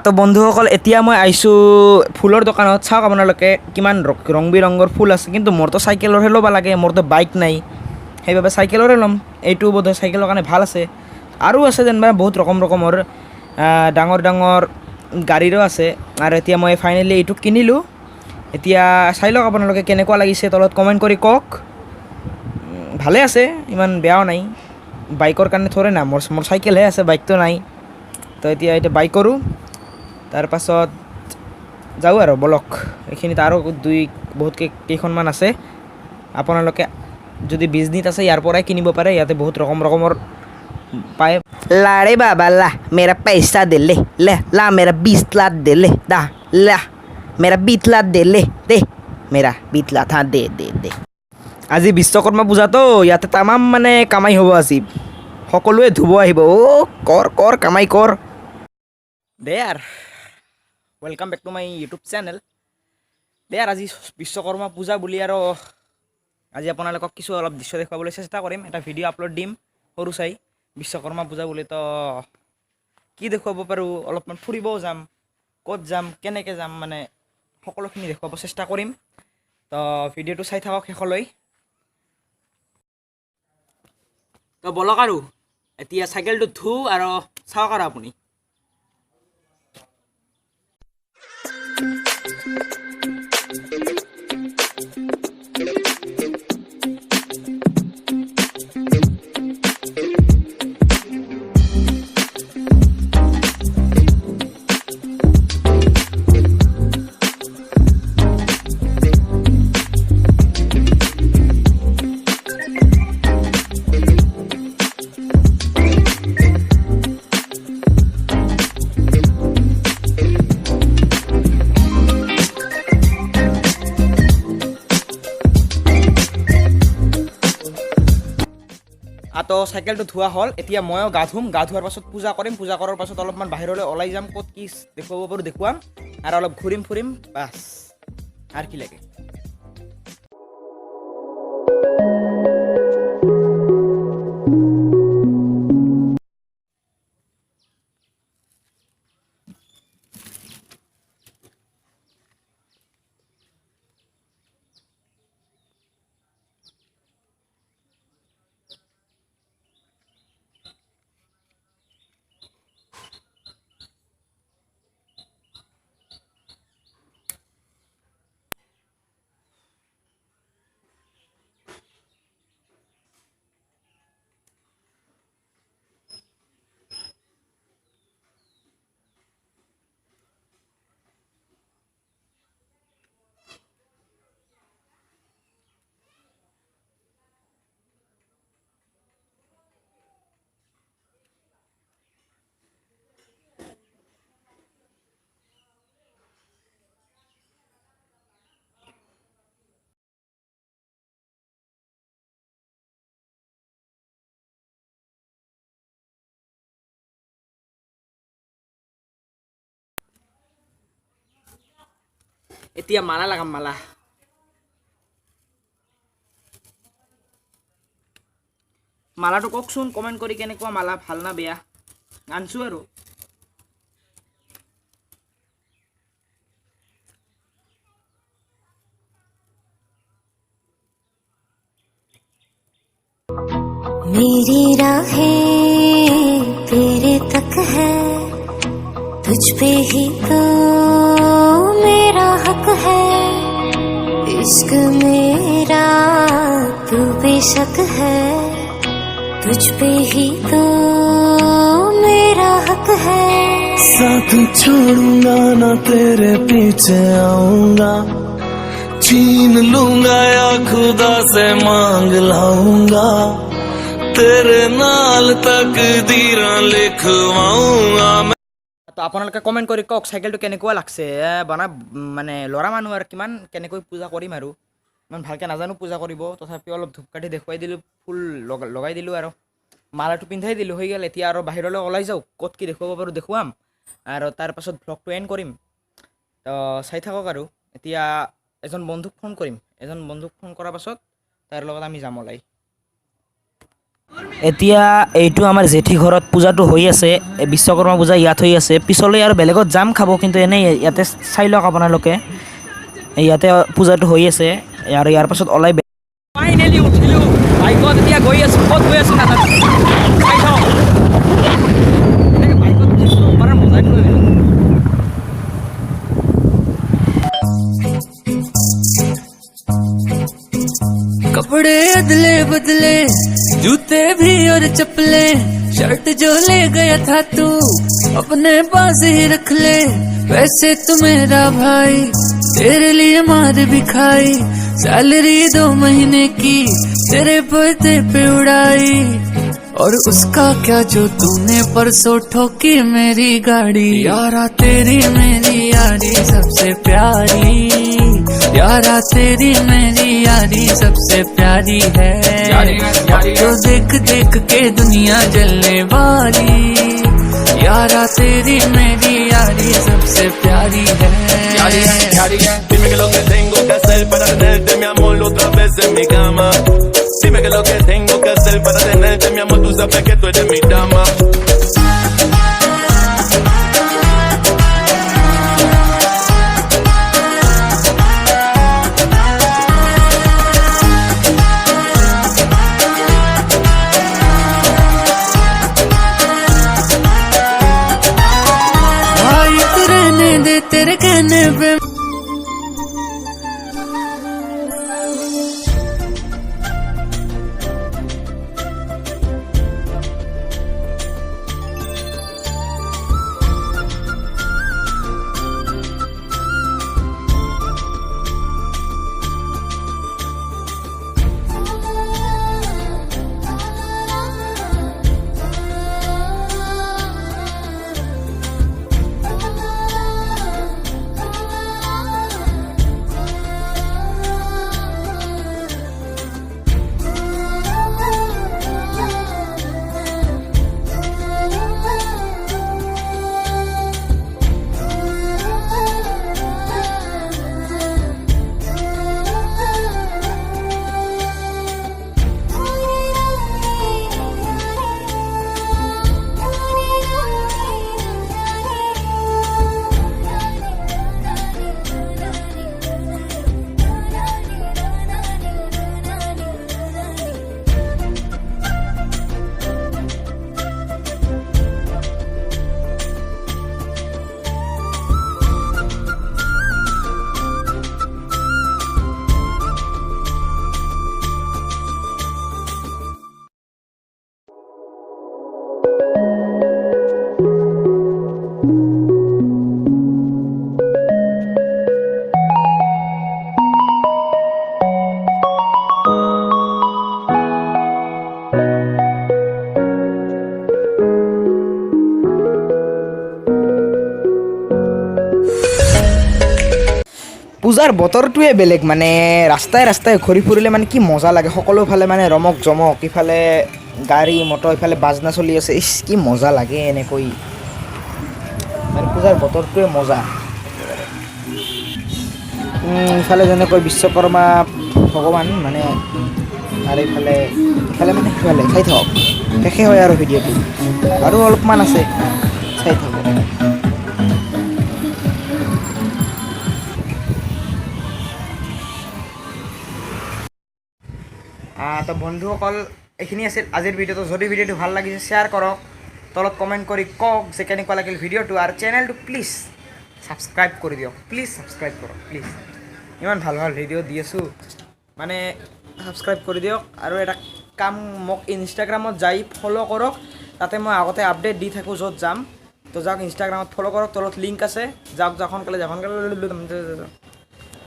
তো বন্ধুসকল এতিয়া মই আহিছোঁ ফুলৰ দোকানত। চাওক আপোনালোকে কিমান ৰং বিৰঙৰ ফুল আছে, কিন্তু মোৰতো চাইকেলৰহে ল'ব লাগে, মোৰতো বাইক নাই, সেইবাবে চাইকেলৰে ল'ম। এইটো বোধহয় চাইকেলৰ কাৰণে ভাল আছে। আৰু আছে যেনিবা বহুত ৰকমৰ ডাঙৰ ডাঙৰ গাড়ীৰো আছে। আৰু এতিয়া মই ফাইনেলি এইটো কিনিলোঁ। এতিয়া চাই লওক আপোনালোকে কেনেকুৱা লাগিছে, তলত কমেণ্ট কৰি কওক। ভালে আছে, ইমান বেয়াও নাই। বাইকৰ কাৰণে থৰে না, মোৰ চাইকেলহে আছে, বাইকটো নাই। তো এতিয়া বাইকৰো তাৰপাছত যাওঁ আৰু বলক। এইখিনিত আৰু বহুত কেইখনমান আছে। আপোনালোকে যদি বিজনেছ আছে ইয়াৰ পৰাই কিনিব পাৰে, ইয়াতে বহুত ৰকমৰ পায়। ला रे बाबा ला मेरा पैसा दे ले ले ला मेरा 20 लाख दे ले दा ला मेरा 20 लाख दे ले दे मेरा 20 लाख हाँ दे আজি বিশ্বকৰ্মা পূজাতো ইয়াতে তামাম মানে কামাই হ'ব। আজি সকলোৱে ধুব আহিব। কৰ কামাই কৰ দে আৰ। Welcome back to my YouTube channel. দে আৰ আজি বিশ্বকৰ্মা পূজা বুলি আৰু আজি আপোনালোকক কিছু অলপ দৃশ্য দেখুৱাবলৈ চেষ্টা কৰিম। এটা ভিডিঅ' আপলোড দিম সৰু চাই। বিশ্বকৰ্মা পূজা বুলি তো কি দেখুৱাব পাৰোঁ, অলপমান ফুৰিবও যাম, ক'ত যাম, কেনেকৈ যাম, মানে সকলোখিনি দেখুৱাব চেষ্টা কৰিম। তো ভিডিঅ'টো চাই থাকক শেষলৈ। তো বলক আৰু এতিয়া চাইকেলটো ধুওঁ আৰু চাওক আৰু আপুনি। তো চাইকেলটো ধোৱা হ'ল। এতিয়া ময়ো গা ধুম। গা ধোৱাৰ পাছত পূজা কৰিম। পূজা কৰাৰ পাছত অলপমান বাহিৰলৈ ওলাই যাম, ক'ত কি দেখুৱাব পাৰোঁ দেখুৱাম, আৰু অলপ ঘূৰিম ফুৰিম, বাছ আৰু কি লাগে। এতিয়া মালা লাগাম, মালা। মালাটো কওকচোন কমেণ্ট কৰি, কেনেকুৱা মালা, ভাল না বেয়া। আনছোঁ আৰু मेरी राहें तेरे तक है, तुझ पे ही तो मेरा हक है। इश्क मेरा तू बेशक है, तुझ पे ही तो मेरा हक है। साथ छोड़ूंगा ना तेरे पीछे आऊंगा, छीन लूंगा या खुदा से मांग लाऊंगा, तेरे नाल तकदीरां लिखवाऊंगा। তো আপোনালোকে কমেণ্ট কৰি কওক চাইকেলটো কেনেকুৱা লাগছে। মানে ল'ৰা মানুহ আৰু কিমান কেনেকৈ পূজা কৰিম, আৰু ইমান ভালকৈ নাজানো পূজা কৰিব। তথাপিও অলপ ধূপকাঠি দেখুৱাই দিলোঁ, ফুল লগাই দিলোঁ, আৰু মালাটো পিন্ধাই দিলোঁ, হৈ গ'ল। এতিয়া আৰু বাহিৰলৈ ওলাই যাওঁ, ক'ত কি দেখুৱাব পাৰোঁ দেখুৱাম, আৰু তাৰপাছত ভ্লগটো এণ্ড কৰিম। তো চাই থাকক। আৰু এতিয়া এজন বন্ধুক ফোন কৰিম। এজন বন্ধুক ফোন কৰাৰ পাছত তাৰ লগত আমি যাম ওলাই। এতিয়া এইটো আমাৰ জেঠী ঘৰত পূজাটো হৈ আছে, বিশ্বকৰ্মা পূজা ইয়াত হৈ আছে। পিছলৈ আৰু বেলেগত যাম খাব, কিন্তু এনেই ইয়াতে চাই লওক আপোনালোকে, ইয়াতে পূজাটো হৈ আছে আৰু ইয়াৰ পাছত ওলাই ফাইনেলি উঠিলোঁ বাইকত। এতিয়া গৈ আছোঁ, ক'ত গৈ আছোঁ নাজানো, চাই থওঁ। বাইকত উঠিছোঁ, মানে মজাই লৈ আহিলোঁ। कपड़े अदले बदले, जूते भी और चप्पले, शर्ट जो ले गया था तू अपने पास ही रख ले। वैसे तू मेरा भाई, तेरे लिए मार भी खाई, सैलरी 2 महीने की तेरे बर्थडे पे उड़ाई। और उसका क्या जो तूने परसों ठोकी मेरी गाड़ी। यारा तेरी मेरी यारी सबसे प्यारी, यारा तेरी मेरी यारी सबसे प्यारी है। अब तो देख देख के दुनिया जलने वाली, यारा तेरी मेरी यारी सबसे प्यारी है। Dime que lo que tengo que hacer para tenerte mi amor otra vez en mi cama. Dime que lo que tengo que hacer para tenerte mi amor, tú sabes que tú eres mi dama. भाई तू रहने दे तेरे कहने पे। পূজাৰ বতৰটোৱে বেলেগ, মানে ৰাস্তাই ৰাস্তাই ঘূৰি ফুৰিলে মানে কি মজা লাগে। সকলোফালে মানে ৰমক জমক, ইফালে গাড়ী মটৰ, ইফালে বাজনা চলি আছে, ইচ কি মজা লাগে এনেকৈ। মানে পূজাৰ বতৰটোৱে মজা। ইফালে যেনেকৈ বিশ্বকৰ্মা ভগৱান মানে, আৰু ইফালে মানে সিফালে চাই থাকক, শেষে হয় আৰু ভিডিঅ'টো, আৰু অলপমান আছে চাই থাকক। তো বন্ধুসকল, এইখিনি আছিল আজিৰ ভিডিঅ'টো। যদি ভিডিঅ'টো ভাল লাগিছে শ্বেয়াৰ কৰক, তলত কমেণ্ট কৰি কওক যে কেনেকুৱা লাগিল ভিডিঅ'টো, আৰু চেনেলটো প্লিজ ছাবস্ক্ৰাইব কৰি দিয়ক, প্লিজ ছাবস্ক্ৰাইব কৰক প্লিজ। ইমান ভাল ভাল ভিডিঅ' দি আছোঁ, মানে ছাবস্ক্ৰাইব কৰি দিয়ক। আৰু এটা কাম, মোক ইনষ্টাগ্ৰামত যাই ফ'ল' কৰক, তাতে মই আগতে আপডেট দি থাকোঁ য'ত যাম। তো যাওক ইনষ্টাগ্ৰামত ফ'ল' কৰক, তলত লিংক আছে, যাওক সোনকালে যাওক।